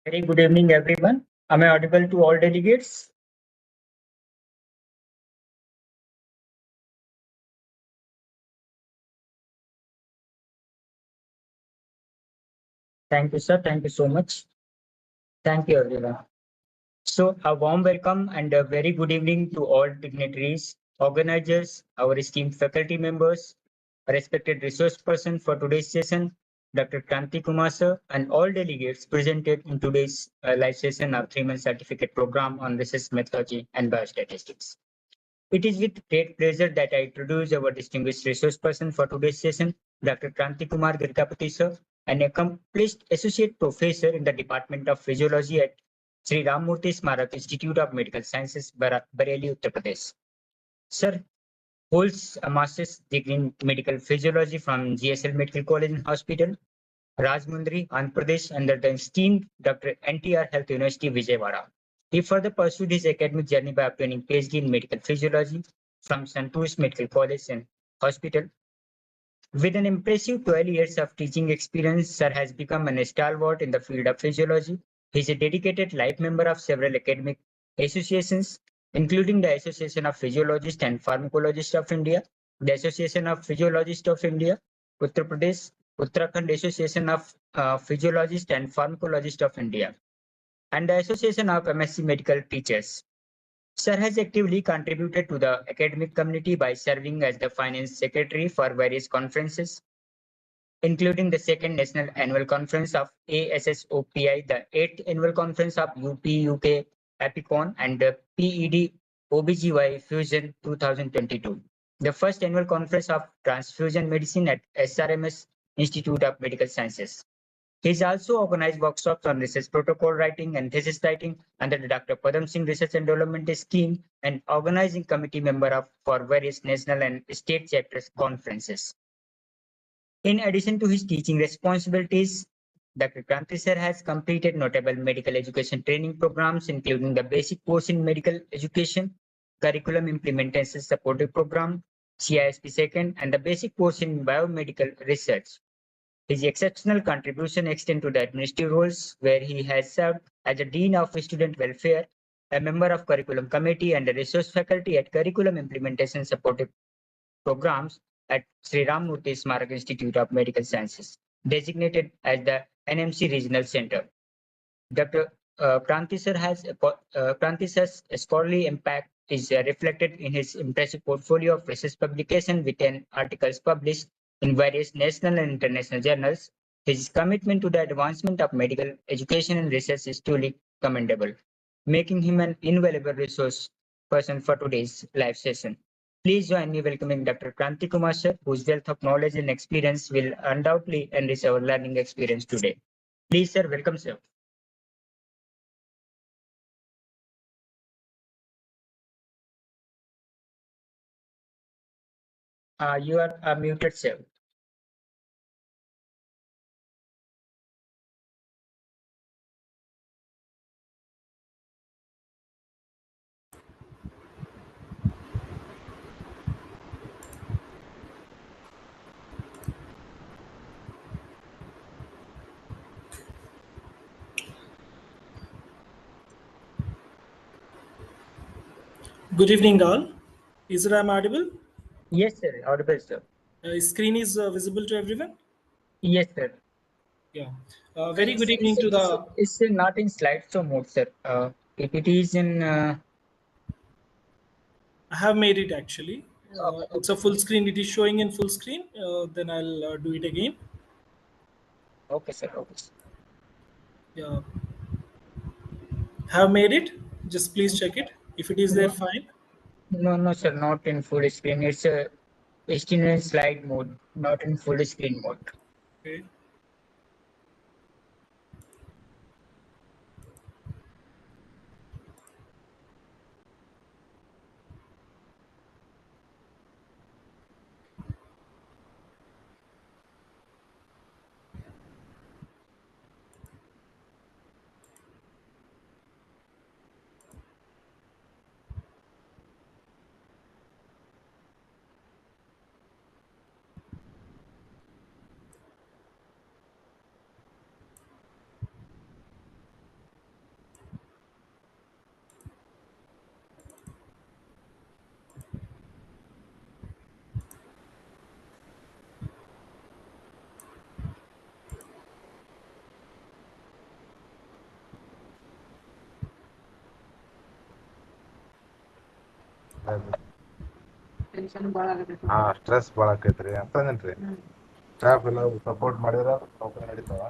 Very good evening, everyone. Am I audible to all delegates? Thank you, sir. Thank you so much. Thank you, everyone. So, a warm welcome and a very good evening to all dignitaries, organizers, our esteemed faculty members, a respected resource person for today's session, Dr. Kranthi Kumar, sir, and all delegates presented in today's live session of 3-month certificate program on research methodology and biostatistics. It is with great pleasure that I introduce our distinguished resource person for today's session, Dr. Kranthi Kumar Girkapati, sir, an accomplished associate professor in the Department of Physiology at Sri Murti Smarak Institute of Medical Sciences, Bareilly, Uttar Pradesh. Sir holds a master's degree in medical physiology from GSL Medical College and Hospital, Rajmundry, Andhra Pradesh, under the esteemed Dr. NTR Health University, Vijayawada. He further pursued his academic journey by obtaining PhD in medical physiology from Santosh Medical College and Hospital. With an impressive 12 years of teaching experience, Sir has become an stalwart in the field of physiology. He is a dedicated life member of several academic associations, including the Association of Physiologists and Pharmacologists of India, the Association of Physiologists of India, Uttar Pradesh, Uttarakhand Association of Physiologists and Pharmacologists of India, and the Association of MSc Medical Teachers. Sir has actively contributed to the academic community by serving as the finance secretary for various conferences, including the second National Annual Conference of ASSOPI, the 8th Annual Conference of UP-UK APICON, and the PED OBGY Fusion 2022, the first annual conference of transfusion medicine at SRMS Institute of Medical Sciences. He's also organized workshops on research protocol writing and thesis writing under the Dr. Padam Singh Research and Development Scheme and organizing committee member for various national and state chapters conferences. In addition to his teaching responsibilities, Dr. Kranthi sir has completed notable medical education training programs, including the basic course in medical education, curriculum implementation supportive program, CISP second, and the basic course in biomedical research. His exceptional contribution extend to the administrative roles, where he has served as the Dean of Student Welfare, a member of Curriculum Committee, and a resource faculty at Curriculum Implementation Supportive Programs at Sri Murti Smarak Institute of Medical Sciences, designated as the NMC Regional Center. Dr. Kranthi sir's scholarly impact is reflected in his impressive portfolio of research publication with 10 articles published in various national and international journals. His commitment to the advancement of medical education and research is truly commendable, making him an invaluable resource person for today's live session. Please join me welcoming Dr. Kranthi Kumar sir, whose wealth of knowledge and experience will undoubtedly enrich our learning experience today. Please, sir, welcome, sir. You are muted, sir. Good evening, all. Is it audible? Yes, sir. Audible, sir. Screen is visible to everyone? Yes, sir. Yeah. Very good evening to the... It's not in slideshow mode, sir. If it is in... I have made it actually. It's a full screen. It is showing in full screen. Then I'll do it again. Okay, sir. Okay. Yeah. Have made it. Just please check it. If it is there, fine. No, sir. Not in full screen. It's still in slide mode, not in full screen mode. Okay. Stress ಭಾಳ ಆಕೈತ್ರಿ ಅಂತಂದೇನ್ರಿ staff ಎಲ್ಲ support ಮಾಡಿದ್ರ ನೌಕರಿ ನಡೀತಾವ.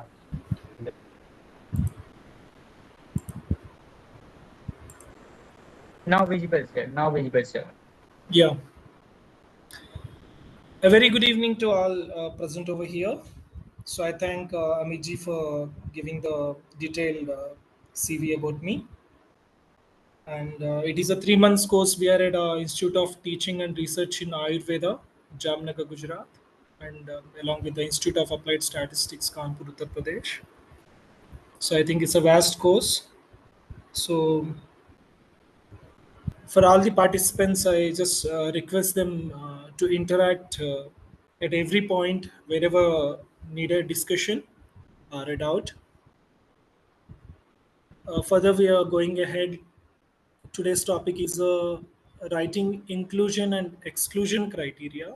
Now visible, sir. Now visible, sir. Yeah. A very good evening to all present over here. So I thank Amit ji for giving the detailed CV about me. And it is a 3 months course. We are at Institute of Teaching and Research in Ayurveda, Jamnagar, Gujarat, and along with the Institute of Applied Statistics, Kanpur, Uttar Pradesh. So I think it's a vast course. So for all the participants, I just request them to interact at every point wherever needed discussion or a doubt. Further, we are going ahead. Today's topic is writing inclusion and exclusion criteria.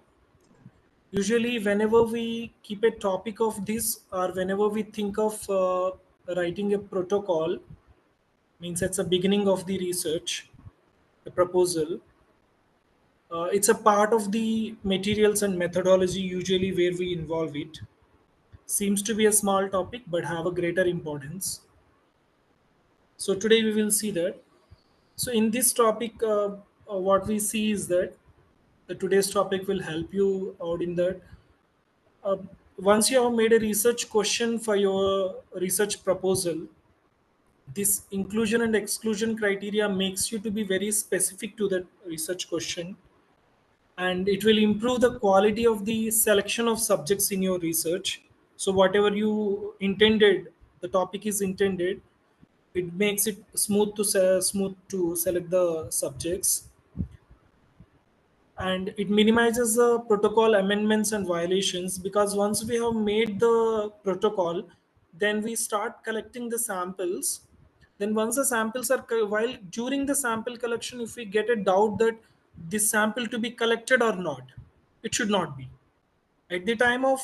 Usually, whenever we keep a topic of this, or whenever we think of writing a protocol, means it's a beginning of the research, a proposal. It's a part of the materials and methodology usually where we involve it. Seems to be a small topic but have a greater importance. So today we will see that. So in this topic, what we see is that the today's topic will help you out in that. Uh, Once you have made a research question for your research proposal, this inclusion and exclusion criteria makes you to be very specific to that research question, and it will improve the quality of the selection of subjects in your research. So whatever you intended, the topic is intended, it makes it smooth to select the subjects, and it minimizes the protocol amendments and violations, because once we have made the protocol, then we start collecting the samples. Then once the samples are while during the sample collection, if we get a doubt that this sample to be collected or not, it should not be at the time of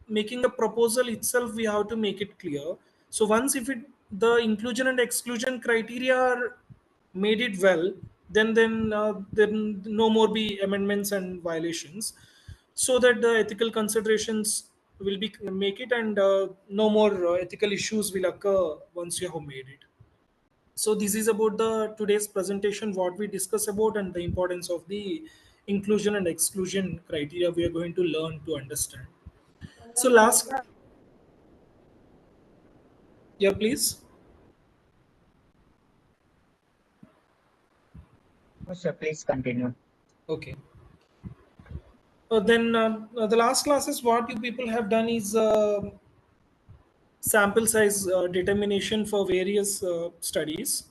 making a proposal itself. We have to make it clear. So once if it the inclusion and exclusion criteria are made it well, then no more be amendments and violations, so that the ethical considerations will be make it, and no more ethical issues will occur once you have made it. So this is about the today's presentation, what we discuss about, and the importance of the inclusion and exclusion criteria we are going to learn to understand. So last, yeah, please. No, sir, please continue. Okay. Then the last classes, what you people have done is sample size determination for various studies.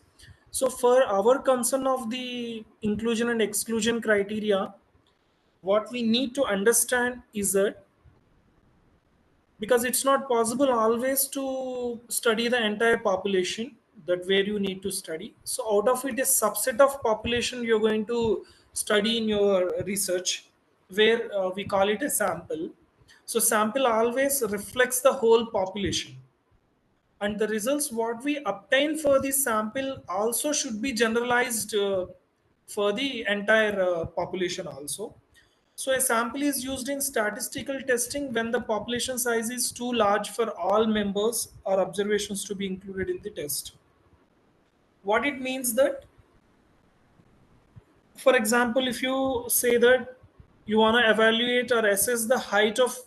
So for our concern of the inclusion and exclusion criteria, what we need to understand is that, because it's not possible always to study the entire population that where you need to study, so out of it a subset of population you're going to study in your research, where we call it a sample. So sample always reflects the whole population, and the results what we obtain for this sample also should be generalized for the entire population also. So a sample is used in statistical testing when the population size is too large for all members or observations to be included in the test. What it means that, for example, if you say that you want to evaluate or assess the height of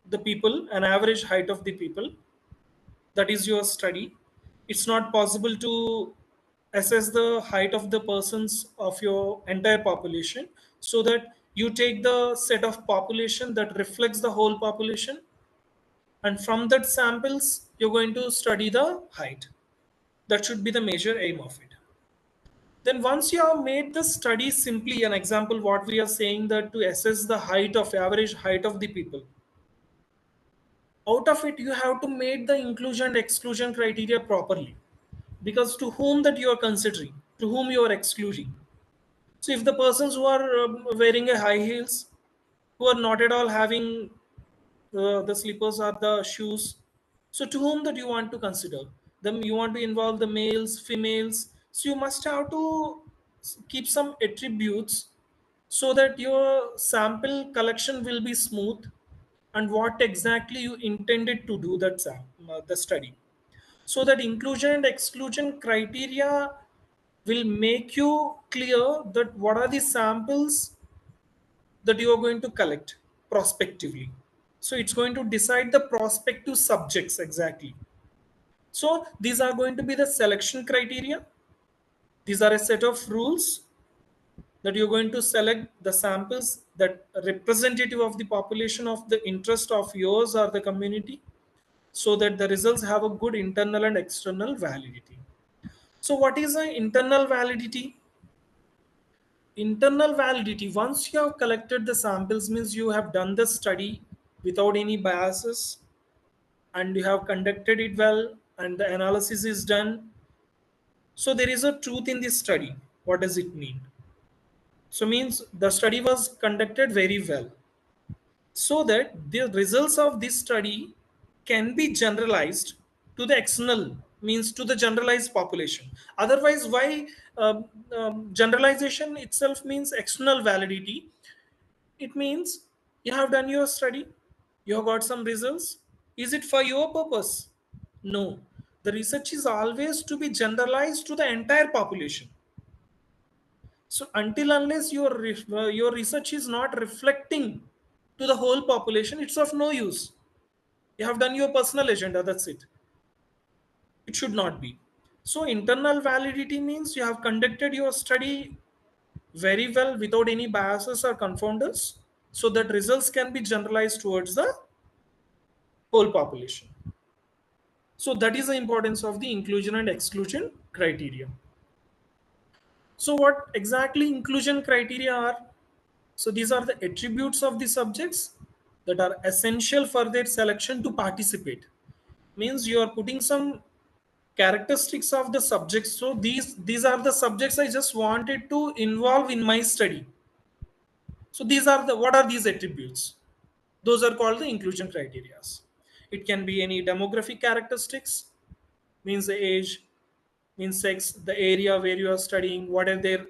the people, an average height of the people, that is your study. It's not possible to assess the height of the persons of your entire population, so that you take the set of population that reflects the whole population, and from that samples you're going to study the height. That should be the major aim of it. Then once you have made the study simply an example, what we are saying that to assess the height of average height of the people, out of it you have to make the inclusion and exclusion criteria properly, because to whom that you are considering, to whom you are excluding. So if the persons who are wearing a high heels, who are not at all having the slippers or the shoes, so to whom that you want to consider them, you want to involve the males, females, so you must have to keep some attributes so that your sample collection will be smooth and what exactly you intended to do the study. So that inclusion and exclusion criteria will make you clear that what are the samples that you are going to collect prospectively. So it's going to decide the prospective subjects exactly. So these are going to be the selection criteria. These are a set of rules that you're going to select the samples that are representative of the population of the interest of yours or the community, so that the results have a good internal and external validity. So what is an internal validity? Internal validity, once you have collected the samples, means you have done the study without any biases and you have conducted it well and the analysis is done. So there is a truth in this study. What does it mean? So means the study was conducted very well, so that the results of this study can be generalized to the external, means to the generalized population. Otherwise, why generalization itself means external validity? It means you have done your study, you have got some results. Is it for your purpose? No. The research is always to be generalized to the entire population. So until unless your research is not reflecting to the whole population, it's of no use. You have done your personal agenda, that's it. It should not be. So internal validity means you have conducted your study very well without any biases or confounders, so that results can be generalized towards the whole population. So that is the importance of the inclusion and exclusion criteria. So what exactly inclusion criteria are? So these are the attributes of the subjects that are essential for their selection to participate. Means you are putting some characteristics of the subjects. So these are the subjects I just wanted to involve in my study. So these are the, what are these attributes? Those are called the inclusion criteria. It can be any demographic characteristics, means the age, means sex, the area where you are studying, what are their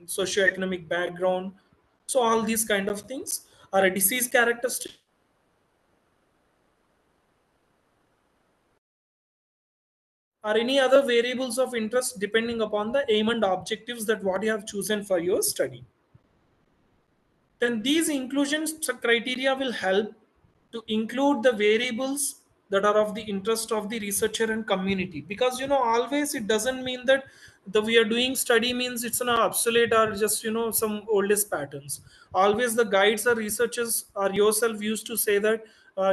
socio-economic background. So all these kind of things are a disease characteristic, or any other variables of interest depending upon the aim and objectives that what you have chosen for your study. Then these inclusion criteria will help to include the variables that are of the interest of the researcher and community, because always it doesn't mean that the we are doing study means it's an obsolete or just some oldest patterns. Always the guides or researchers or yourself used to say that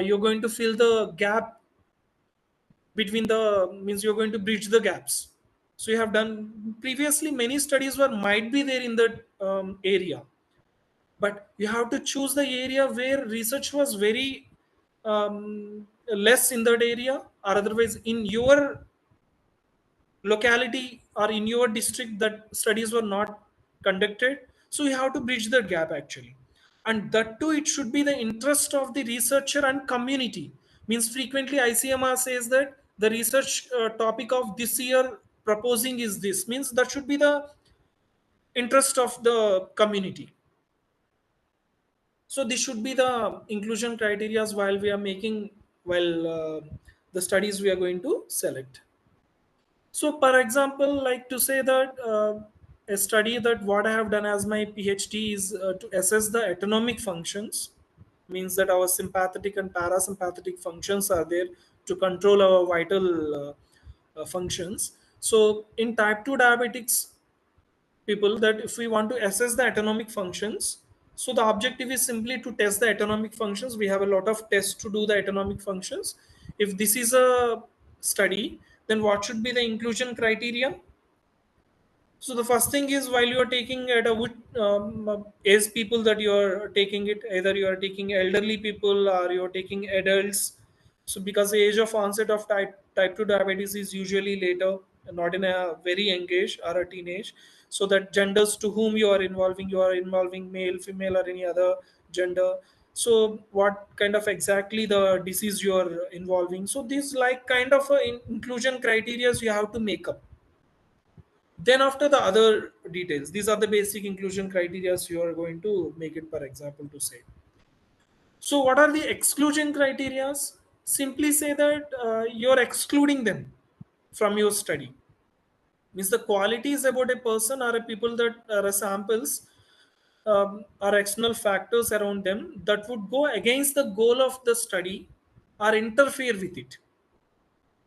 you're going to fill the gap between the, means you're going to bridge the gaps. So you have done previously many studies were might be there in that area, but you have to choose the area where research was very less in that area, or otherwise in your locality or in your district that studies were not conducted. So you have to bridge that gap actually, and that too it should be the interest of the researcher and community. Means frequently ICMR says that the research topic of this year proposing is this, means that should be the interest of the community. So this should be the inclusion criteria while we are making, while the studies we are going to select. So for example, like to say that a study that what I have done as my PhD is to assess the autonomic functions, means that our sympathetic and parasympathetic functions are there to control our vital functions. So in type 2 diabetics people, that if we want to assess the autonomic functions, so the objective is simply to test the autonomic functions. We have a lot of tests to do the autonomic functions. If this is a study, then what should be the inclusion criteria? So the first thing is, while you are taking at a age people that you are taking it, either you are taking elderly people or you are taking adults. So because the age of onset of type 2 diabetes is usually later, not in a very young age or a teenage. So that genders to whom you are involving male, female, or any other gender. So what kind of exactly the disease you are involving. So these like kind of inclusion criteria you have to make up. Then after the other details, these are the basic inclusion criteria you are going to make it per example to say. So what are the exclusion criteria? Simply say that you're excluding them from your study. Means the qualities about a person or a people that are samples or external factors around them that would go against the goal of the study or interfere with it.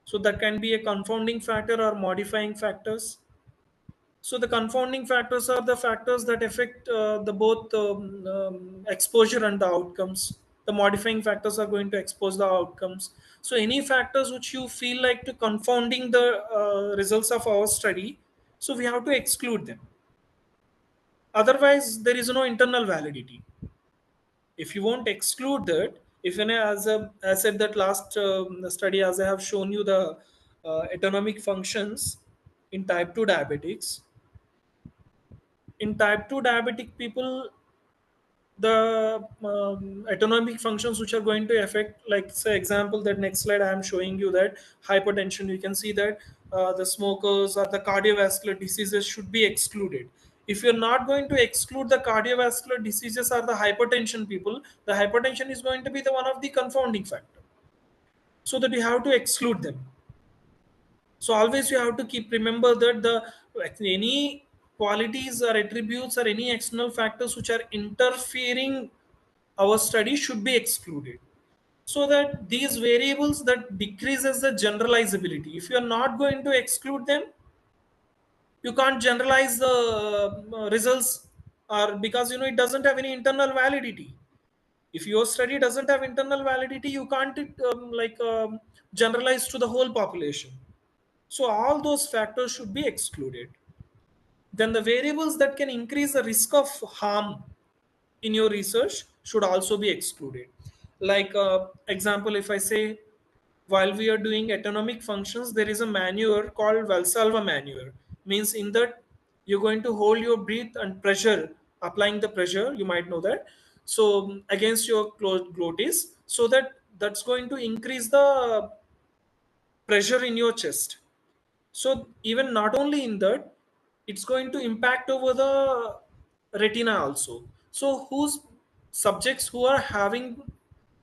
So that can be a confounding factor or modifying factors. So the confounding factors are the factors that affect the both exposure and the outcomes. The modifying factors are going to expose the outcomes. So any factors which you feel like to confounding the results of our study, so we have to exclude them. Otherwise, there is no internal validity. If you won't exclude that, if as said that last study, as I have shown you the autonomic functions in type 2 diabetics, in type 2 diabetic people, the autonomic functions which are going to affect, like say example that next slide I am showing you, that hypertension, you can see that the smokers or the cardiovascular diseases should be excluded. If you're not going to exclude the cardiovascular diseases or the hypertension people, the hypertension is going to be the one of the confounding factor, so that you have to exclude them. So always you have to keep remember that the any qualities or attributes or any external factors which are interfering our study should be excluded, so that these variables that decreases the generalizability. If you are not going to exclude them, you can't generalize the results, or because it doesn't have any internal validity. If your study doesn't have internal validity, you can't generalize to the whole population. So all those factors should be excluded. Then the variables that can increase the risk of harm in your research should also be excluded. Like example, if I say while we are doing autonomic functions, there is a maneuver called Valsalva maneuver. Means in that you're going to hold your breath and pressure, applying the pressure. You might know that. So against your glottis, so that's going to increase the pressure in your chest. So even not only in that, it's going to impact over the retina also. So whose subjects who are having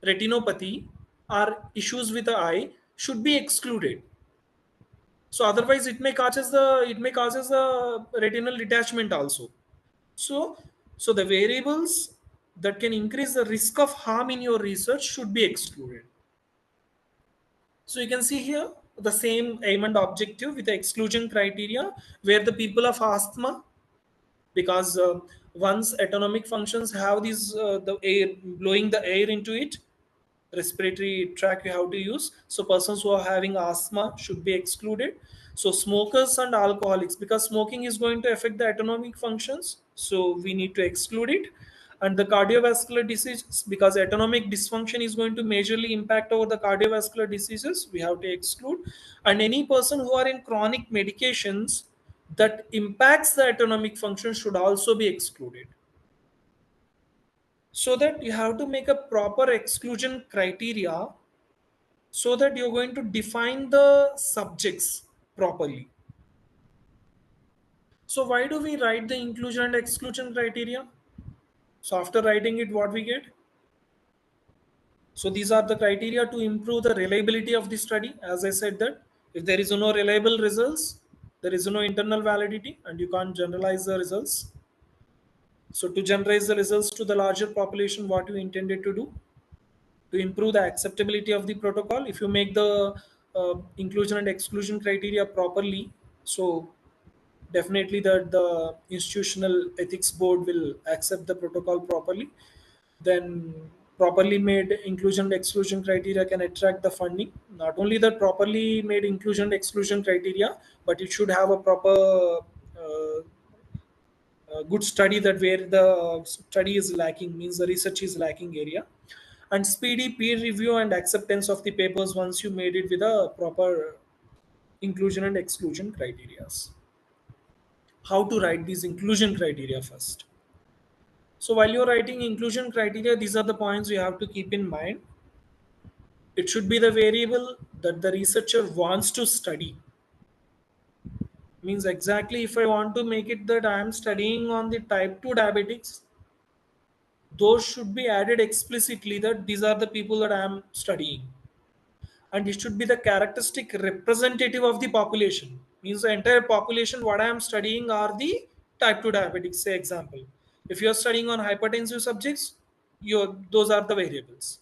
retinopathy or issues with the eye should be excluded. So otherwise it may causes the retinal detachment also. So the variables that can increase the risk of harm in your research should be excluded. So you can see here the same aim and objective with the exclusion criteria, where the people of asthma, because once autonomic functions have these the air, blowing the air into it, respiratory tract you have to use. So persons who are having asthma should be excluded. So smokers and alcoholics, because smoking is going to affect the autonomic functions, so we need to exclude it. And the cardiovascular diseases, because autonomic dysfunction is going to majorly impact over the cardiovascular diseases, we have to exclude. And any person who are in chronic medications that impacts the autonomic function should also be excluded. So that you have to make a proper exclusion criteria, so that you're going to define the subjects properly. So why do we write the inclusion and exclusion criteria? So after writing it, what we get? So these are the criteria to improve the reliability of the study. As I said that if there is no reliable results, there is no internal validity and you can't generalize the results. So to generalize the results to the larger population, what you intended to do? To improve the acceptability of the protocol, if you make the inclusion and exclusion criteria properly, so definitely that the institutional ethics board will accept the protocol properly. Then properly made inclusion and exclusion criteria can attract the funding. Not only the properly made inclusion and exclusion criteria, but it should have a proper good study, that where the study is lacking, means the research is lacking area. And speedy peer review and acceptance of the papers once you made it with a proper inclusion and exclusion criteria. How to write these inclusion criteria first? So while you're writing inclusion criteria, these are the points you have to keep in mind. It should be the variable that the researcher wants to study. Means exactly if I want to make it that I am studying on the type 2 diabetics, those should be added explicitly that these are the people that I am studying. And it should be the characteristic representative of the population. Means the entire population what I am studying are the type 2 diabetics, say example. If you are studying on hypertensive subjects, those are the variables.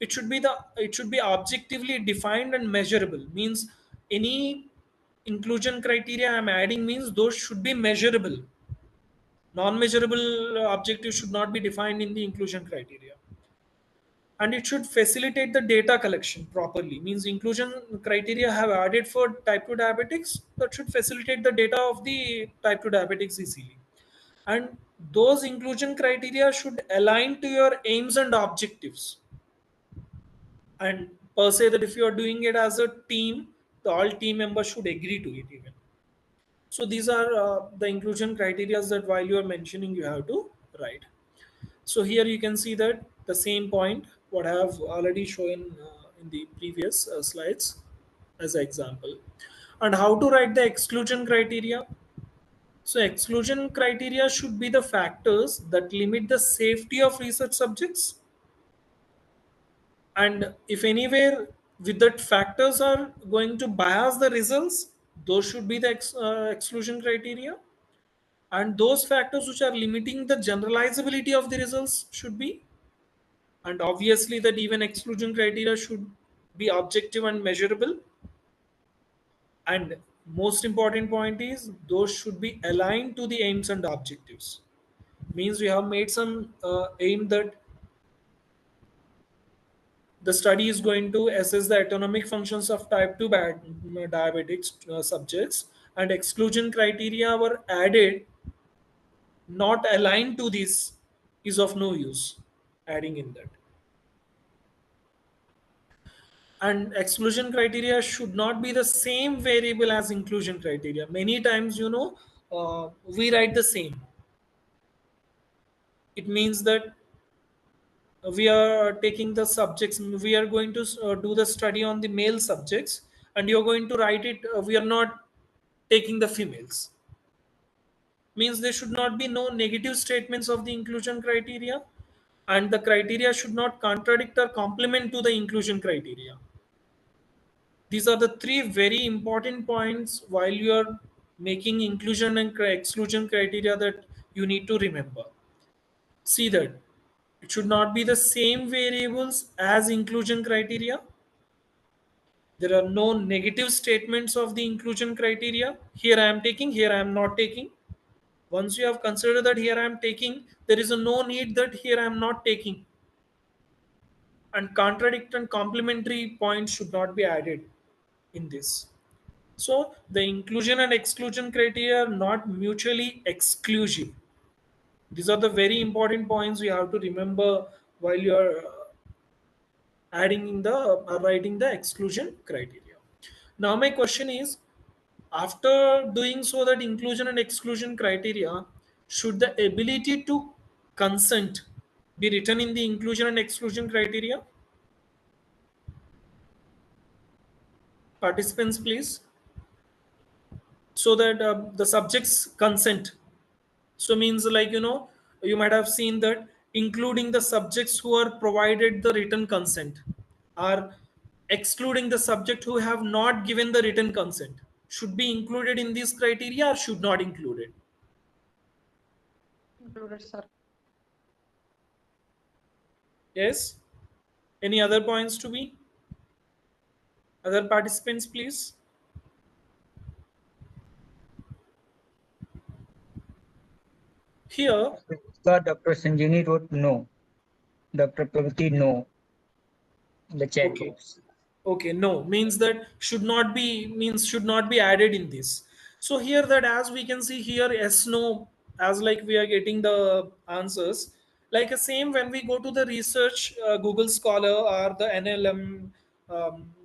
It should be objectively defined and measurable. Means any inclusion criteria I am adding means those should be measurable. Non-measurable objectives should not be defined in the inclusion criteria. And it should facilitate the data collection properly. Means inclusion criteria have added for type 2 diabetics, that should facilitate the data of the type 2 diabetics easily. And those inclusion criteria should align to your aims and objectives. And per se that if you are doing it as a team, the all team members should agree to it even. So these are the inclusion criteria that while you are mentioning you have to write. So here you can see that the same point what I have already shown in the previous slides as an example. And how to write the exclusion criteria? So exclusion criteria should be the factors that limit the safety of research subjects. And if anywhere with that factors are going to bias the results, those should be the exclusion criteria. And those factors which are limiting the generalizability of the results should be. And obviously that even exclusion criteria should be objective and measurable. And most important point is those should be aligned to the aims and objectives. Means we have made some aim that the study is going to assess the autonomic functions of type 2 diabetics subjects, and exclusion criteria were added not aligned to this is of no use adding in that. And exclusion criteria should not be the same variable as inclusion criteria. Many times we write the same. It means that we are taking the subjects, we are going to do the study on the male subjects, and you're going to write it we are not taking the females. Means there should not be no negative statements of the inclusion criteria, and the criteria should not contradict or complement to the inclusion criteria. These are the three very important points while you are making inclusion and exclusion criteria that you need to remember. See that it should not be the same variables as inclusion criteria. There are no negative statements of the inclusion criteria. Here I am taking, here I am not taking. Once you have considered that here I am taking, there is no need that here I am not taking. And contradict and complementary points should not be added in this. So the inclusion and exclusion criteria are not mutually exclusive. These are the very important points you have to remember while you are adding in the writing the exclusion criteria. Now my question is, after doing so that inclusion and exclusion criteria, should the ability to consent be written in the inclusion and exclusion criteria? Participants, please. So that the subjects consent. So means like you might have seen that including the subjects who are provided the written consent, or excluding the subject who have not given the written consent, should be included in this criteria or should not include it? Included, sir. Yes. Any other points to be? Other participants, please. Here, Dr. Sanjini wrote no. Dr. Pravati, no. The chat okay. box. Okay, no means that should not be added in this. So here that as we can see here, yes, no, as like we are getting the answers like the same when we go to the research Google Scholar or the NLM,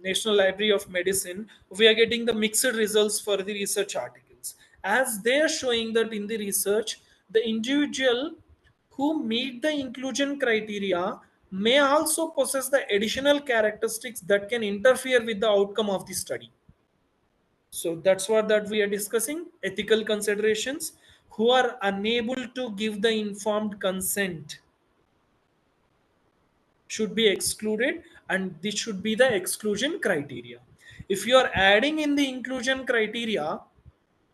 National Library of Medicine, we are getting the mixed results for the research articles, as they are showing that in the research the individual who meet the inclusion criteria may also possess the additional characteristics that can interfere with the outcome of the study. So that's what that we are discussing, ethical considerations. Who are unable to give the informed consent should be excluded, and this should be the exclusion criteria. If you are adding in the inclusion criteria,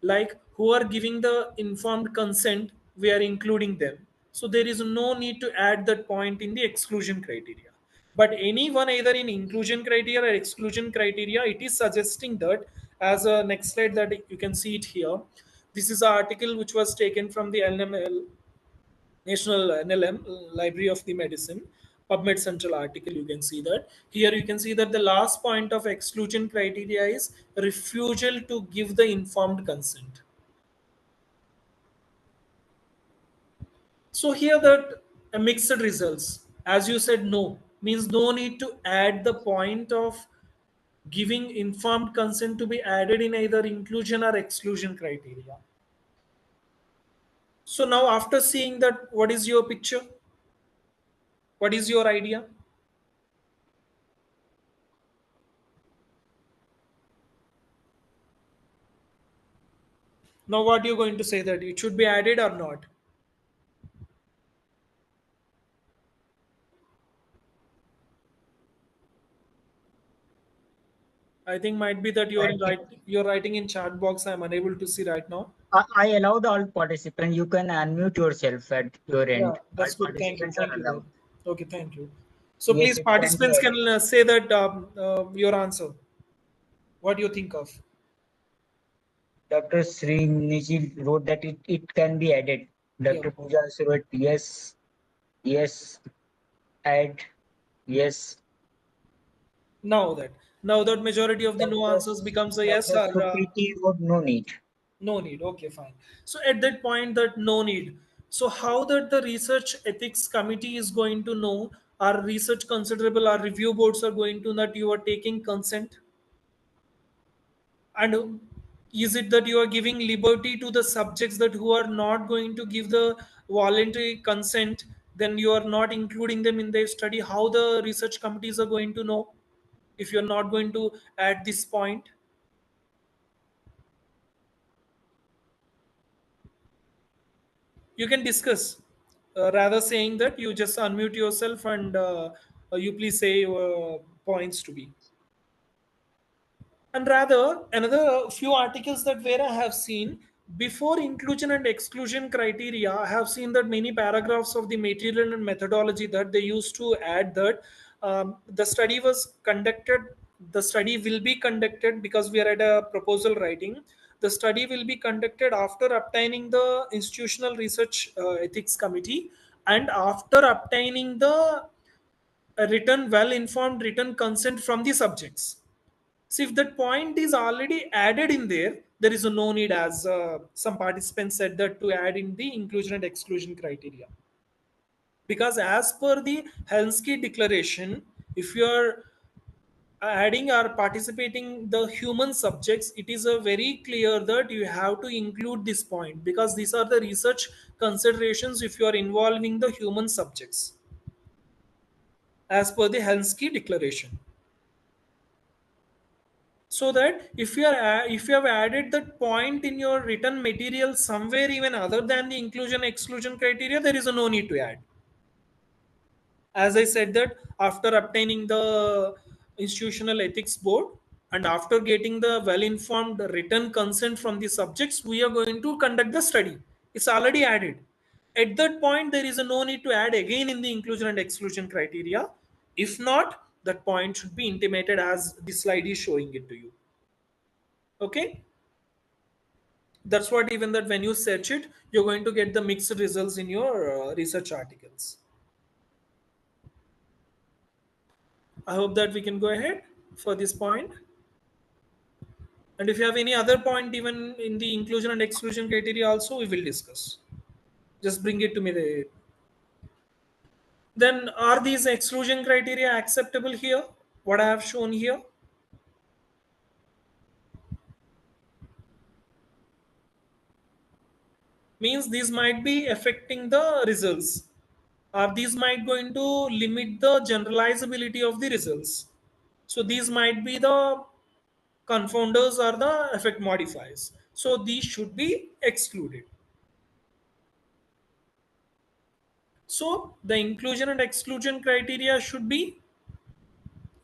like who are giving the informed consent, we are including them, so there is no need to add that point in the exclusion criteria. But anyone either in inclusion criteria or exclusion criteria, it is suggesting that, as a next slide that you can see it here, this is an article which was taken from the LML, National NLM Library of the Medicine, PubMed Central article. You can see that here. You can see that the last point of exclusion criteria is refusal to give the informed consent. So here that mixed results, as you said, no means no need to add the point of giving informed consent to be added in either inclusion or exclusion criteria. So now after seeing that, what is your picture? What is your idea? Now what you're going to say, that it should be added or not? I think might be that Thank you. you're writing in chat box. I'm unable to see right now. I allowed all participants. You can unmute yourself at your Yeah, end. All that's good. Thank you. participants are Thank you then. allowed. Okay, thank you. So Yes, please, it can be participants can added. say that your answer. What do you think of? Dr. Shri wrote that it can be added. Yeah. Dr. Pooja also wrote yes, yes, add, yes. Now that majority of the no Dr. answers becomes a yes Dr. or Supriti wrote no need. no need. Okay, fine. So at that point, that no need. So how that the research ethics committee is going to know, our research considerable, our review boards are going to know that you are taking consent? And is it that you are giving liberty to the subjects that who are not going to give the voluntary consent, then you are not including them in their study? How the research committees are going to know if you're not going to add this point? You can discuss, rather saying that you just unmute yourself and you please say your points to be. And rather, another few articles that where I have seen, before inclusion and exclusion criteria, I have seen that many paragraphs of the material and methodology that they used to add that the study was conducted, the study will be conducted, because we are at a proposal writing. The study will be conducted after obtaining the institutional research ethics committee, and after obtaining the written, well informed written consent from the subjects. So if that point is already added in there, there is no need, as some participants said, that to add in the inclusion and exclusion criteria. Because as per the Helsinki Declaration, if you are adding or participating the human subjects, it is a very clear that you have to include this point, because these are the research considerations if you are involving the human subjects as per the Helsinki Declaration. So that if you are if you have added that point in your written material somewhere even other than the inclusion exclusion criteria, there is no need to add. As I said that after obtaining the institutional ethics board and after getting the well informed written consent from the subjects, we are going to conduct the study. It's already added. At that point, there is no need to add again in the inclusion and exclusion criteria. If not, that point should be intimated as the slide is showing it to you. Okay, that's what, even that when you search it, you're going to get the mixed results in your research articles. I hope that we can go ahead for this point. And if you have any other point even in the inclusion and exclusion criteria also, we will discuss. Just bring it to me there. Then are these exclusion criteria acceptable here, what I have shown here? Means these might be affecting the results, or these might going to limit the generalizability of the results. So these might be the confounders are the effect modifiers. So these should be excluded. So the inclusion and exclusion criteria should be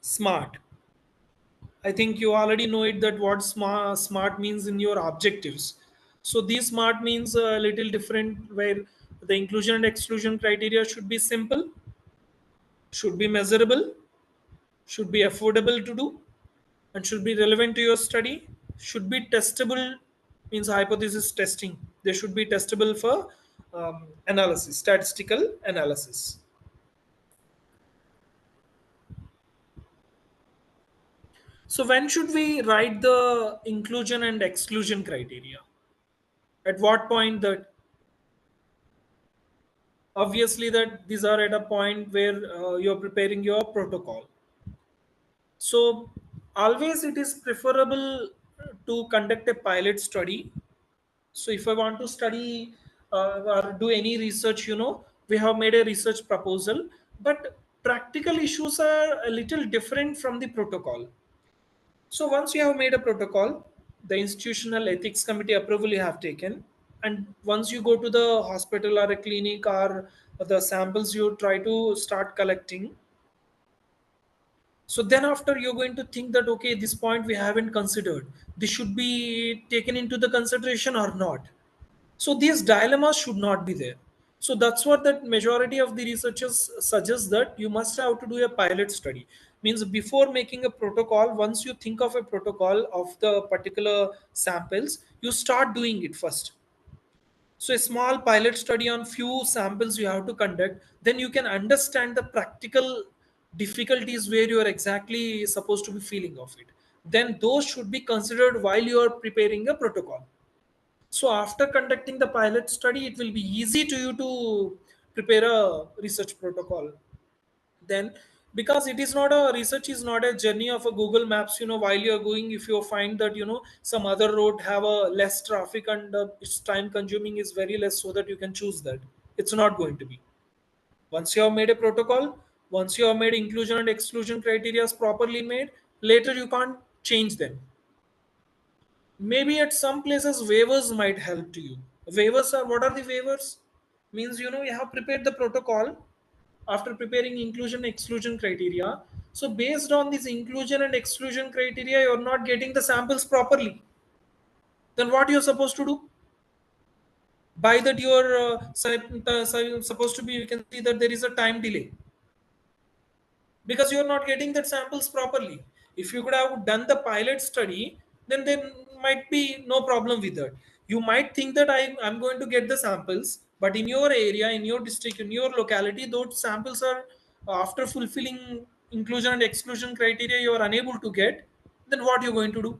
smart. I think you already know it, that what smart means in your objectives. So these smart means a little different, where the inclusion and exclusion criteria should be simple, should be measurable, should be affordable to do, and should be relevant to your study, should be testable, means hypothesis testing. They should be testable for analysis, statistical analysis. So when should we write the inclusion and exclusion criteria? At what point? That obviously that these are at a point where you're preparing your protocol. So always it is preferable to conduct a pilot study. So if I want to study or do any research, we have made a research proposal, but practical issues are a little different from the protocol. So once you have made a protocol, the institutional ethics committee approval you have taken, and once you go to the hospital or a clinic, or the samples you try to start collecting, so then after you're going to think that, okay, this point we haven't considered, this should be taken into the consideration or not. So these dilemmas should not be there. So that's what that majority of the researchers suggest, that you must have to do a pilot study. Means before making a protocol, once you think of a protocol of the particular samples, you start doing it first. So a small pilot study on few samples you have to conduct, then you can understand the practical difficulties where you are exactly supposed to be feeling of it. Then those should be considered while you are preparing a protocol. So after conducting the pilot study, it will be easy to you to prepare a research protocol. Then, because it is not a research is not a journey of a Google Maps, while you are going, if you find that some other road have a less traffic and its time consuming is very less, so that you can choose that. It's not going to be. Once you have made a protocol, once you have made inclusion and exclusion criteria properly made, later you can't change them. Maybe at some places waivers might help to you. Waivers are, what are the waivers? Means you have prepared the protocol after preparing inclusion exclusion criteria. So based on this inclusion and exclusion criteria, you're not getting the samples properly. Then what you're supposed to do? By that you're supposed to be, you can see that there is a time delay, because you're not getting the samples properly. If you could have done the pilot study, then there might be no problem with that. You might think that I'm going to get the samples, but in your area, in your district, in your locality, those samples are, after fulfilling inclusion and exclusion criteria, you are unable to get. Then what you're going to do?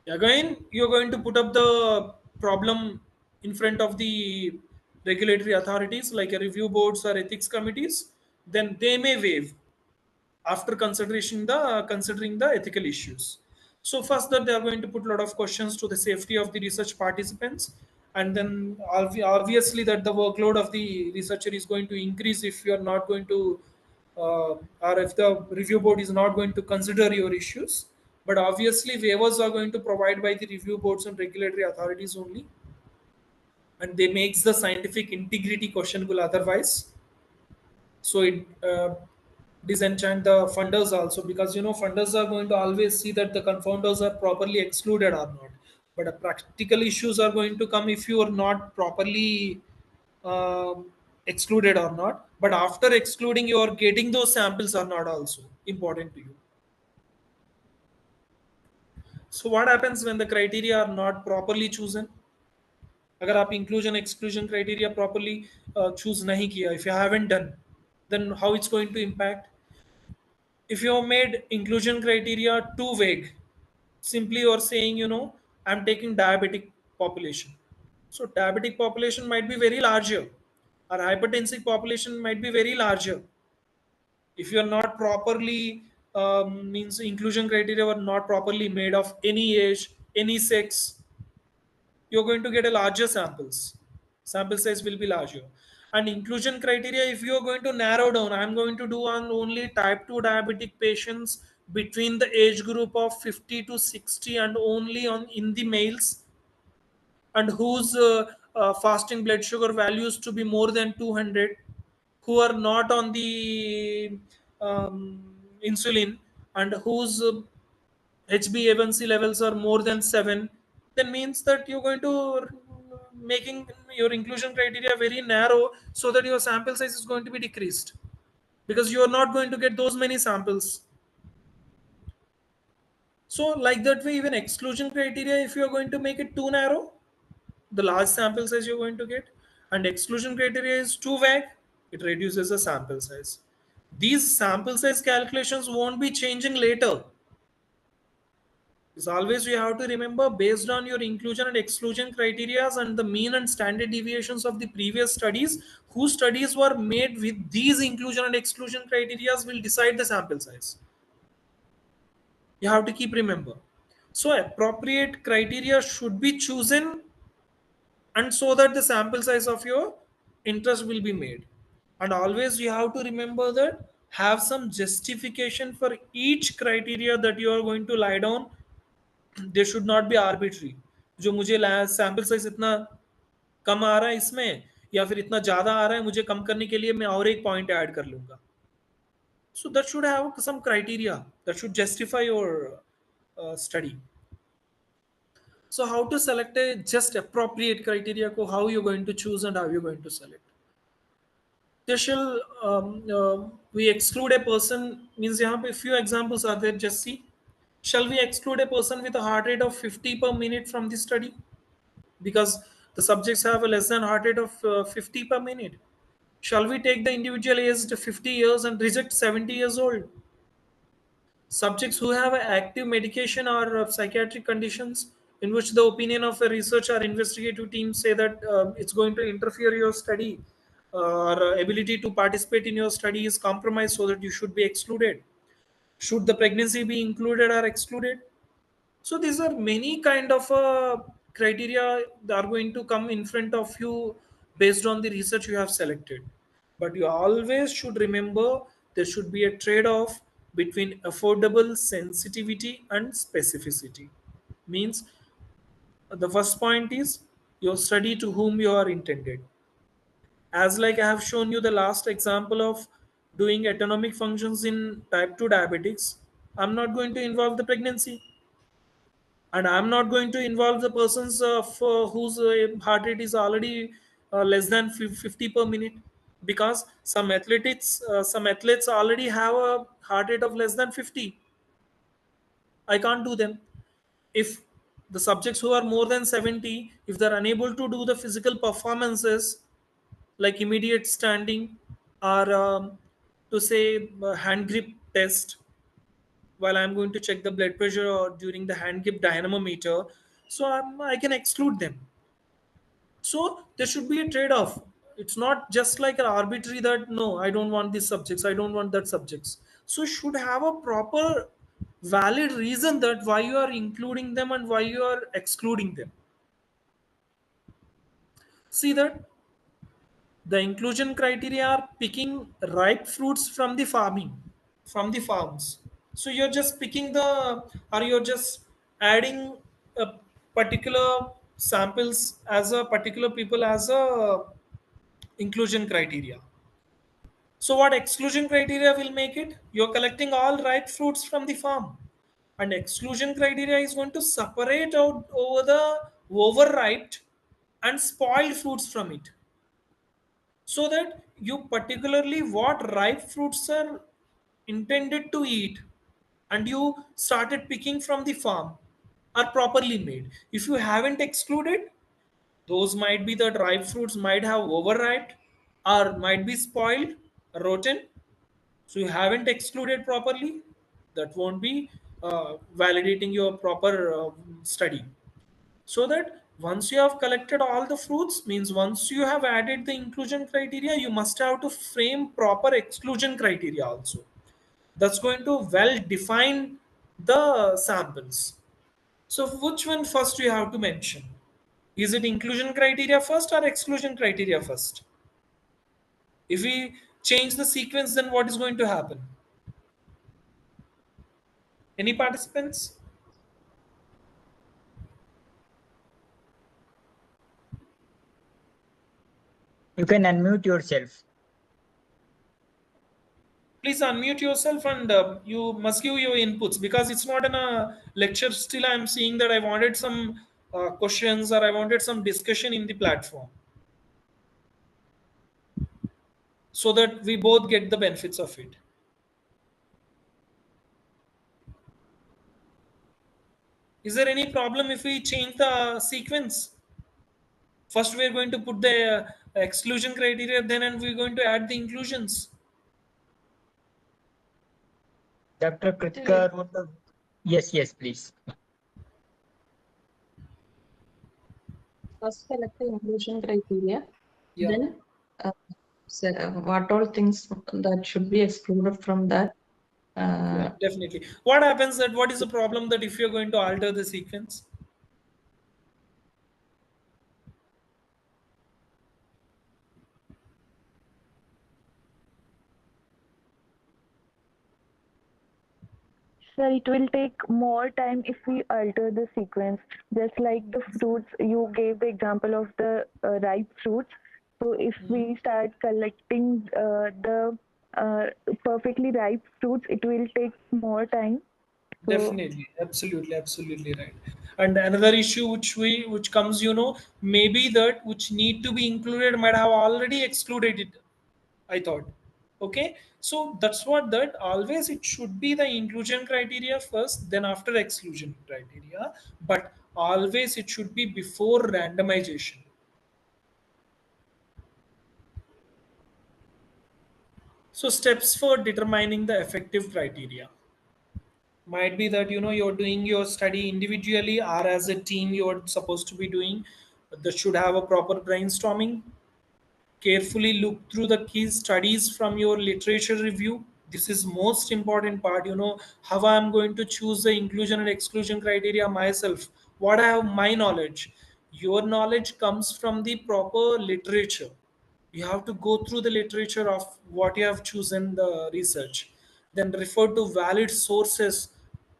Again, you're going to put up the problem in front of the regulatory authorities like a review boards or ethics committees. Then they may waive after considering the ethical issues. So first, that they are going to put a lot of questions to the safety of the research participants, and then obviously that the workload of the researcher is going to increase if you are not going to, or if the review board is not going to consider your issues. But obviously waivers are going to provide by the review boards and regulatory authorities only, and they makes the scientific integrity questionable otherwise. So it disenchant the funders also, because funders are going to always see that the confounders are properly excluded or not. But practical issues are going to come if you are not properly excluded or not. But after excluding, you are getting those samples or not also important to you. So what happens when the criteria are not properly chosen? अगर आप inclusion exclusion criteria properly choose नहीं किया, if you haven't done, then how it's going to impact? If you have made inclusion criteria too vague, simply you're saying, I'm taking diabetic population. So diabetic population might be very larger, or hypertensive population might be very larger. If you are not properly, means inclusion criteria were not properly made of any age, any sex, you're going to get a larger sample size will be larger. And inclusion criteria, if you're going to narrow down, I'm going to do on only type 2 diabetic patients between the age group of 50 to 60 and only on in the males, and whose fasting blood sugar values to be more than 200, who are not on the insulin, and whose HbA1c levels are more than 7, then means that you're going to making your inclusion criteria very narrow, so that your sample size is going to be decreased, because you are not going to get those many samples. So like that way, even exclusion criteria, if you are going to make it too narrow, the large sample size you're going to get, and exclusion criteria is too vague, it reduces the sample size. These sample size calculations won't be changing later. It's always you have to remember, based on your inclusion and exclusion criteria and the mean and standard deviations of the previous studies, whose studies were made with these inclusion and exclusion criteria will decide the sample size. You have to keep remember. So appropriate criteria should be chosen, and so that the sample size of your interest will be made. And always you have to remember that have some justification for each criteria that you are going to lie down. They should not be arbitrary. जो मुझे sample size इतना कम आ रहा है इसमें, या फिर इतना ज्यादा आ रहा है, मुझे कम करने के लिए मैं और एक पॉइंट ऐड कर लूंगा. So that should have some criteria that should justify your study. So how to select a just appropriate criteria? How you're going to choose and how you're going to select? They shall we exclude a person, means यहाँ पे few examples are there. Just see. Shall we exclude a person with a heart rate of 50 per minute from the study? Because the subjects have a less than heart rate of 50 per minute. Shall we take the individual aged 50 years and reject 70 years old? Subjects who have active medication or psychiatric conditions in which the opinion of a research or investigative team say that it's going to interfere your study, or ability to participate in your study is compromised, so that you should be excluded. Should the pregnancy be included or excluded? So these are many kind of criteria that are going to come in front of you based on the research you have selected. But you always should remember there should be a trade-off between affordable sensitivity and specificity. Means the first point is your study to whom you are intended. As like I have shown you the last example of doing autonomic functions in type 2 diabetics, I'm not going to involve the pregnancy, and I'm not going to involve the persons whose heart rate is already less than 50 per minute, because some athletes already have a heart rate of less than 50. I can't do them. If the subjects who are more than 70, if they're unable to do the physical performances like immediate standing, or to say hand grip test, while I'm going to check the blood pressure or during the hand grip dynamometer, so I can exclude them. So there should be a trade-off. It's not just like an arbitrary that no, I don't want these subjects, I don't want that subjects. So should have a proper valid reason that why you are including them and why you are excluding them. See that the inclusion criteria are picking ripe fruits from the farms. So you're just picking or you're just adding a particular samples as a particular people as a inclusion criteria. So what exclusion criteria will make it? You're collecting all ripe fruits from the farm, and exclusion criteria is going to separate out over the overripe and spoiled fruits from it, so that you particularly what ripe fruits are intended to eat, and you started picking from the farm, are properly made. If you haven't excluded, those might be that ripe fruits might have overripe or might be spoiled, rotten. So you haven't excluded properly, that won't be validating your proper study. So that once you have collected all the fruits, means once you have added the inclusion criteria, you must have to frame proper exclusion criteria also, that's going to well define the samples. So which one first you have to mention? Is it inclusion criteria first or exclusion criteria first? If we change the sequence, then what is going to happen? Any participants? You can unmute yourself. Please unmute yourself and you must give your inputs, because it's not in a lecture. Still, I'm seeing that I wanted some questions, or I wanted some discussion in the platform, so that we both get the benefits of it. Is there any problem if we change the sequence? First, we're going to put the exclusion criteria, then and we're going to add the inclusions. Dr. Kritika, yes, yes, please. First select the inclusion criteria, Yeah. then what all things that should be excluded from that. Yeah, definitely. What happens that, what is the problem that if you're going to alter the sequence? Sir, it will take more time if we alter the sequence. Just like the fruits, you gave the example of the ripe fruits. So if we start collecting the perfectly ripe fruits, it will take more time. So Definitely, absolutely, absolutely right. And another issue which comes, maybe that which need to be included might have already excluded it, I thought. Okay, so that's what, that always it should be the inclusion criteria first, then after exclusion criteria, but always it should be before randomization. So steps for determining the effective criteria might be that, you're doing your study individually or as a team you're supposed to be doing. That should have a proper brainstorming. Carefully look through the key studies from your literature review. This is most important part, how I'm going to choose the inclusion and exclusion criteria myself. What I have my knowledge, your knowledge comes from the proper literature. You have to go through the literature of what you have chosen the research, then refer to valid sources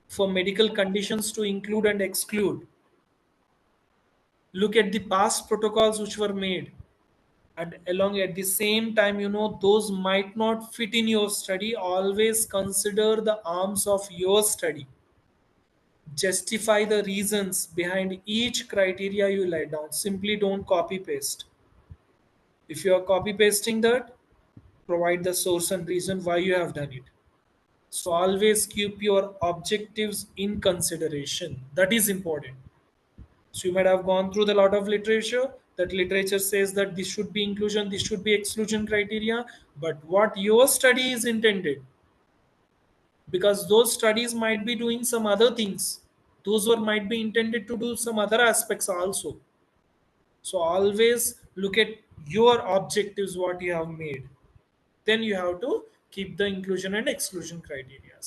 for medical conditions to include and exclude. Look at the past protocols which were made, and along at the same time, those might not fit in your study. Always consider the arms of your study. Justify the reasons behind each criteria you lay down. Simply don't copy paste. If you are copy pasting that, provide the source and reason why you have done it. So always keep your objectives in consideration. That is important. So you might have gone through the lot of literature. That literature says that this should be inclusion, this should be exclusion criteria. But what your study is intended, because those studies might be doing some other things. Those were might be intended to do some other aspects also. So always look at your objectives, what you have made. Then you have to keep the inclusion and exclusion criteria.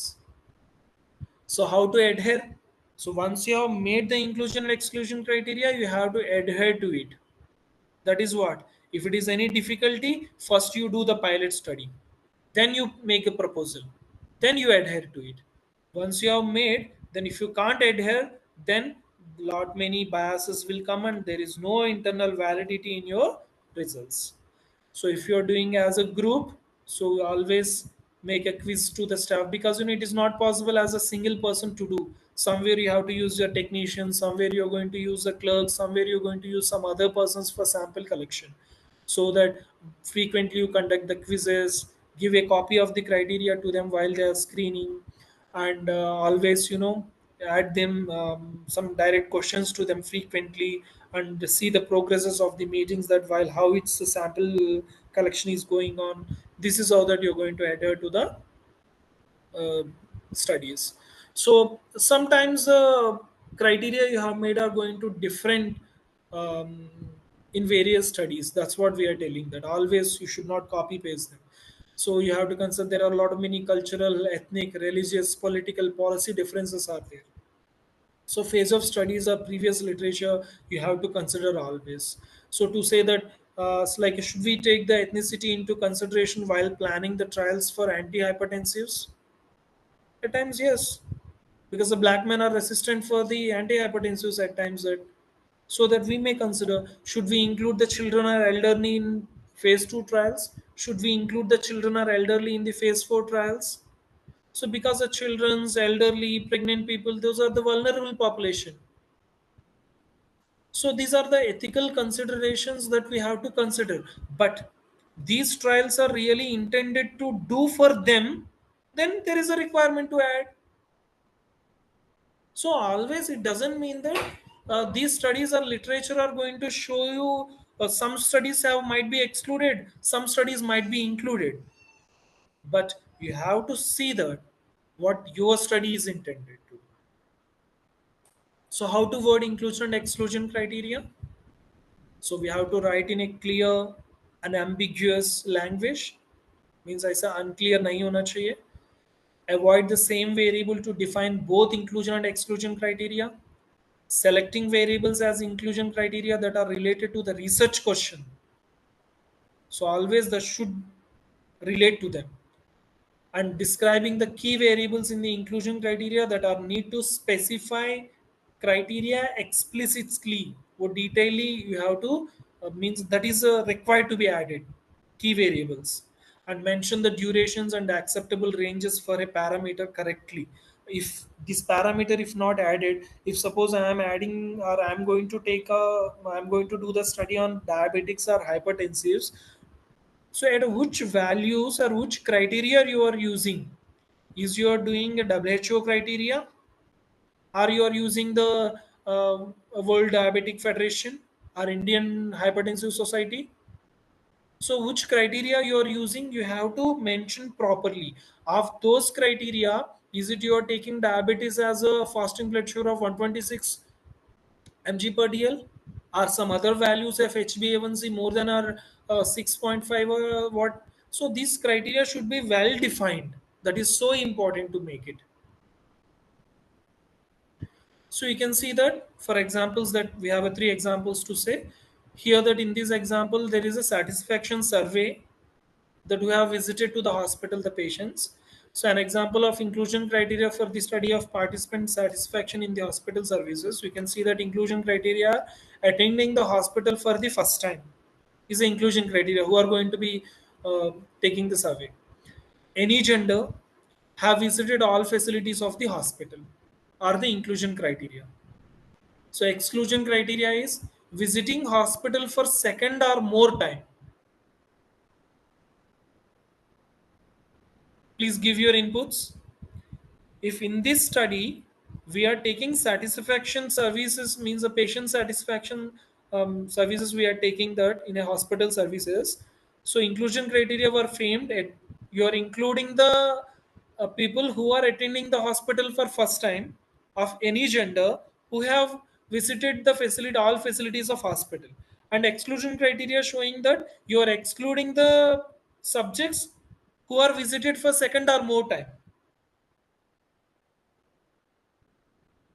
So how to adhere? So once you have made the inclusion and exclusion criteria, you have to adhere to it. That is what? If it is any difficulty, first you do the pilot study, then you make a proposal, then you adhere to it. Once you have made, then if you can't adhere, then lot many biases will come and there is no internal validity in your results. So if you're doing as a group, so always make a quiz to the staff, because it is not possible as a single person to do. Somewhere you have to use your technician, somewhere you're going to use a clerk, somewhere you're going to use some other persons for sample collection. So that frequently you conduct the quizzes, give a copy of the criteria to them while they are screening, and always add them some direct questions to them frequently, and see the progresses of the meetings, that while how its sample collection is going on. This is how that you're going to adhere to the uh, studies. So sometimes the criteria you have made are going to different um, in various studies. That's what we are telling, that always you should not copy paste them. So you have to consider there are a lot of many cultural, ethnic, religious, political, policy differences are there. So phase of studies or previous literature you have to consider always. So to say that it's like, should we take the ethnicity into consideration while planning the trials for antihypertensives? At times, yes, because the black men are resistant for the antihypertensives at times, that so that we may consider, should we include the children or elderly in phase 2 trials? Should we include the children or elderly in the phase 4 trials? So because the children's, elderly, pregnant people, those are the vulnerable population. So these are the ethical considerations that we have to consider. But these trials are really intended to do for them, then there is a requirement to add. So always it doesn't mean that these studies or literature are going to show you some studies might be excluded, some studies might be included. But you have to see that what your study is intended to. So how to word inclusion and exclusion criteria? So we have to write in a clear, unambiguous language. Means I say unclear nahi hona chahiye. Avoid the same variable to define both inclusion and exclusion criteria. Selecting variables as inclusion criteria that are related to the research question. So always the should relate to them. And describing the key variables in the inclusion criteria that are need to specify criteria explicitly or detailedly. You have to means that is required to be added key variables, and mention the durations and acceptable ranges for a parameter correctly. If this parameter if not added, if suppose I am adding or I am going to do the study on diabetics or hypertensives, so at which values or which criteria you are using? Is you are doing a WHO criteria? Or you are using the World Diabetic Federation or Indian Hypertensive Society? So which criteria you are using, you have to mention properly. Of those criteria, is it you are taking diabetes as a fasting blood sugar of 126 mg per dl, or some other values of HbA1c more than or 6.5 or what? So these criteria should be well defined. That is so important to make it. So you can see that for examples that we have a 3 examples to say here, that in this example there is a satisfaction survey that we have visited to the hospital the patients. So an example of inclusion criteria for the study of participant satisfaction in the hospital services, we can see that inclusion criteria attending the hospital for the first time is the inclusion criteria who are going to be taking the survey. Any gender, have visited all facilities of the hospital are the inclusion criteria. So exclusion criteria is visiting hospital for second or more time. Please give your inputs. If in this study we are taking satisfaction services, means the patient satisfaction services, we are taking that in a hospital services. So inclusion criteria were framed at, you are including the people who are attending the hospital for first time of any gender, who have visited the facility, all facilities of hospital. And exclusion criteria showing that you are excluding the subjects who are visited for second or more time.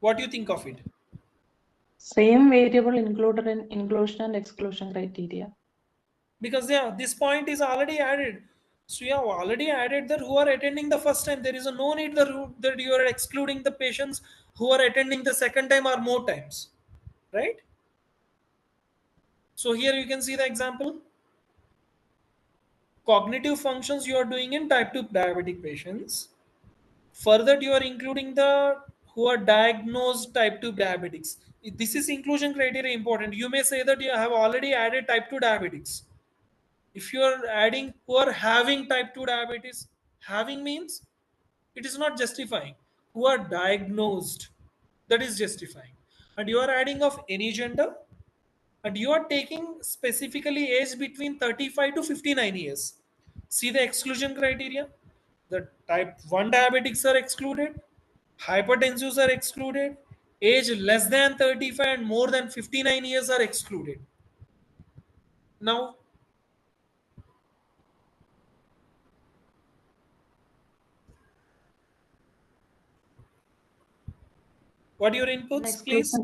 What do you think of it? Same variable included in inclusion and exclusion criteria. Because yeah, this point is already added. So you have already added that who are attending the first time. There is a no need that you are excluding the patients who are attending the second time or more times, right? So here you can see the example. Cognitive functions you are doing in type 2 diabetic patients. Further, you are including the who are diagnosed type 2 diabetics. This is inclusion criteria important. You may say that you have already added type 2 diabetics. If you are adding who are having type 2 diabetes, having means it is not justifying. Who are diagnosed, that is justifying. And you are adding of any gender, and you are taking specifically age between 35 to 59 years. See the exclusion criteria. The type 1 diabetics are excluded, hypertensives are excluded, age less than 35 and more than 59 years are excluded. Now, what are your inputs, please?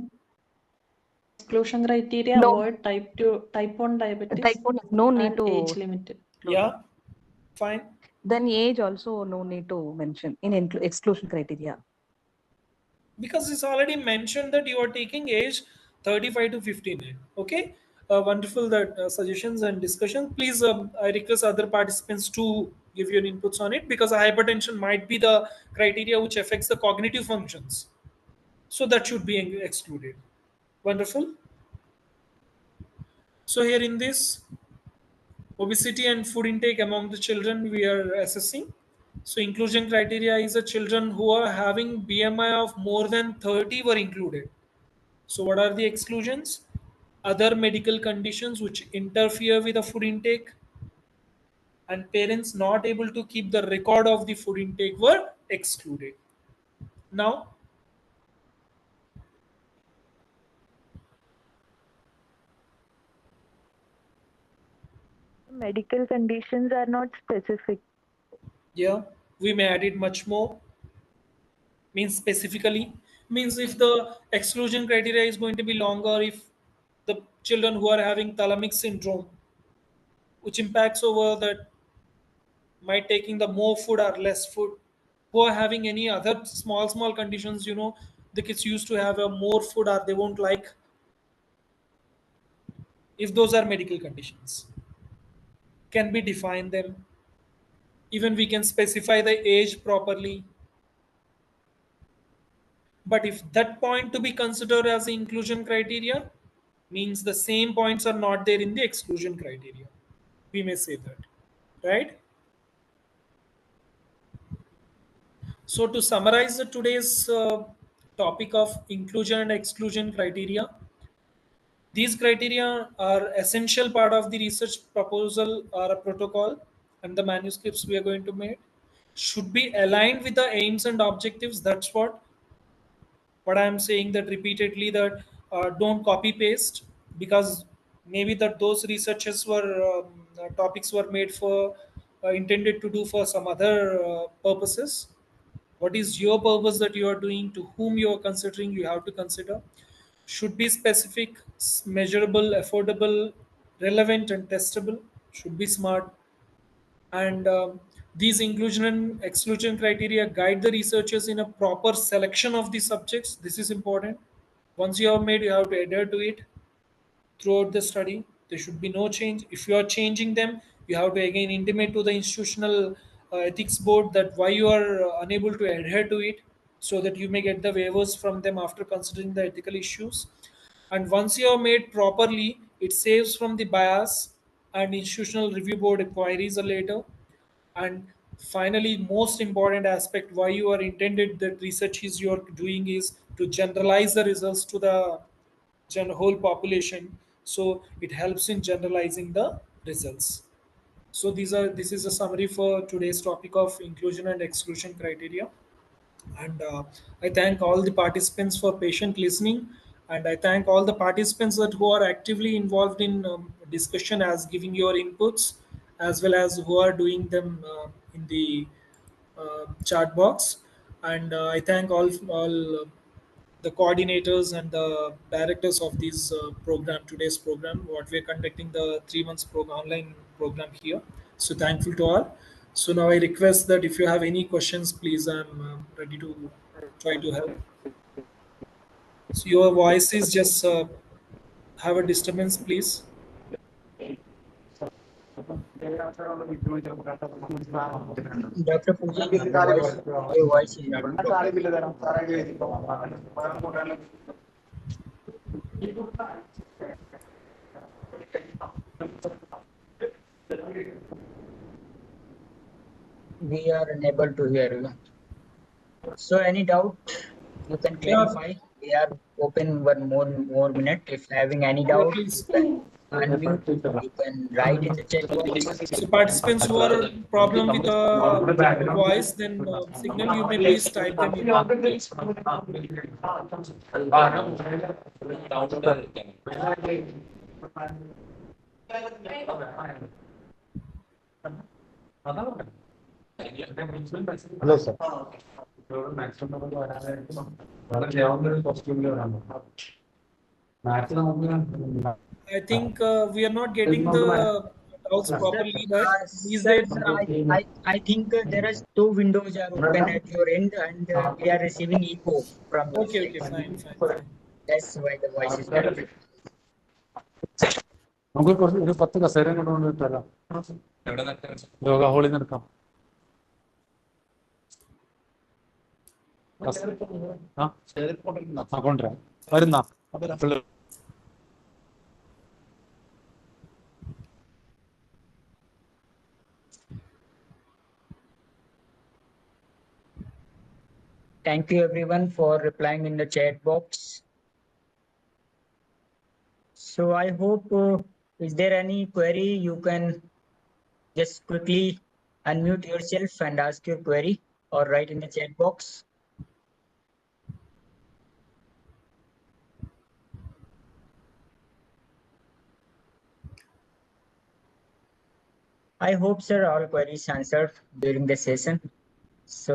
Exclusion criteria No, avoid type 1 diabetes type 1, no need and to. age limit. Yeah, fine. Then age also no need to mention in exclusion criteria. because it's already mentioned that you are taking age 35 to 59. Okay, wonderful that suggestions and discussion. Please, I request other participants to give your inputs on it, because hypertension might be the criteria which affects the cognitive functions, so that should be excluded. Wonderful. So here in this, obesity and food intake among the children we are assessing. So inclusion criteria is the children who are having BMI of more than 30 were included. So what are the exclusions? Other medical conditions which interfere with the food intake, and parents not able to keep the record of the food intake were excluded. Now, Medical conditions are not specific. yeah, we may add it much more. Means specifically, means if the exclusion criteria is going to be longer, if the children who are having thalamic syndrome, which impacts over that, might taking the more food or less food, who are having any other small conditions, the kids used to have a more food or they won't like, if those are medical conditions, can be define them. Even we can specify the age properly. But if that point to be considered as the inclusion criteria, means the same points are not there in the exclusion criteria, we may say that, right? So to summarize the today's topic of inclusion and exclusion criteria, these criteria are essential part of the research proposal or a protocol, and the manuscripts we are going to make should be aligned with the aims and objectives. That's what I'm saying, that repeatedly, that don't copy paste, because maybe that those researches were topics were made for intended to do for some other purposes. What is your purpose that you are doing, to whom you are considering, you have to consider. Should be specific, measurable, affordable, relevant and testable, should be smart. And these inclusion and exclusion criteria guide the researchers in a proper selection of the subjects. This is important. Once you have made, you have to adhere to it throughout the study. There should be no change. If you are changing them, you have to again intimate to the institutional ethics board that why you are unable to adhere to it, so that you may get the waivers from them after considering the ethical issues. And once you are made properly, it saves from the bias and institutional review board inquiries later. And finally, most important aspect why you are intended that research is you are doing is to generalize the results to the whole population, so it helps in generalizing the results. So this is a summary for today's topic of inclusion and exclusion criteria. And I thank all the participants for patient listening, and I thank all the participants that who are actively involved in discussion as giving your inputs, as well as who are doing them in the chat box. And I thank all the coordinators and the directors of this program, today's program, what we're conducting the 3 months online program here. So thankful to all. So now I request that if you have any questions, please, I'm ready to try to help. So your voice is just have a disturbance, please. Dr. Pooja, your voice is not proper. We are unable to hear you. So any doubt you can clarify. We are open one more minute. If having any doubt, Please. you can unmute. You can write in the chat box. So participants who are problem with the voice, then signal, you may please type them in. Hello, sir. I think we are not getting the doubts properly, that is Sir, that I think there are two windows are open at your end, and we are receiving echo from your okay, side. fine. That's why the voice is not clear. നമുക്ക് കുറച്ച് ഒരു 10 കസേരയും കൊണ്ട് കൊണ്ടുവരാം. യോഗ ഹോളിൽ നിന്ന് എടുക്കാം. കൊണ്ടുവരാം. വരുന്ന Thank you everyone for replying in the chat box. So I hope, is there any query? You can just quickly unmute yourself and ask your query or write in the chat box. I hope, sir, all queries answered during the session. So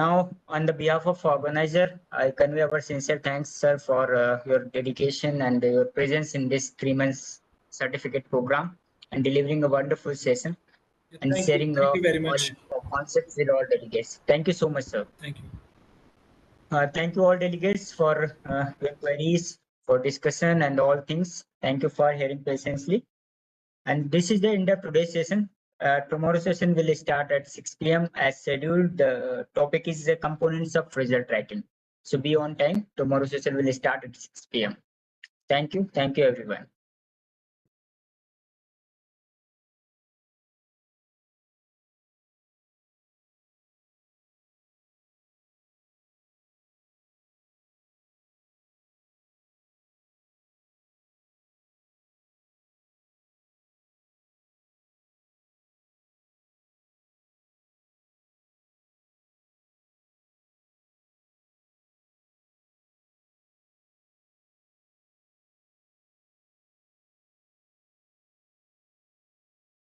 now, on the behalf of organizer, I convey our sincere thanks, sir, for your dedication and your presence in this 3 months certificate program and delivering a wonderful session and sharing thank you very much. all concepts with all delegates. Thank you so much, sir. Thank you. Thank you all delegates for your queries, for discussion and all things. Thank you for hearing patiently. And this is the end of today's session. Tomorrow's session will start at 6 p.m. as scheduled. The topic is the components of result tracking. So be on time. Tomorrow's session will start at 6 p.m. Thank you. Thank you, everyone.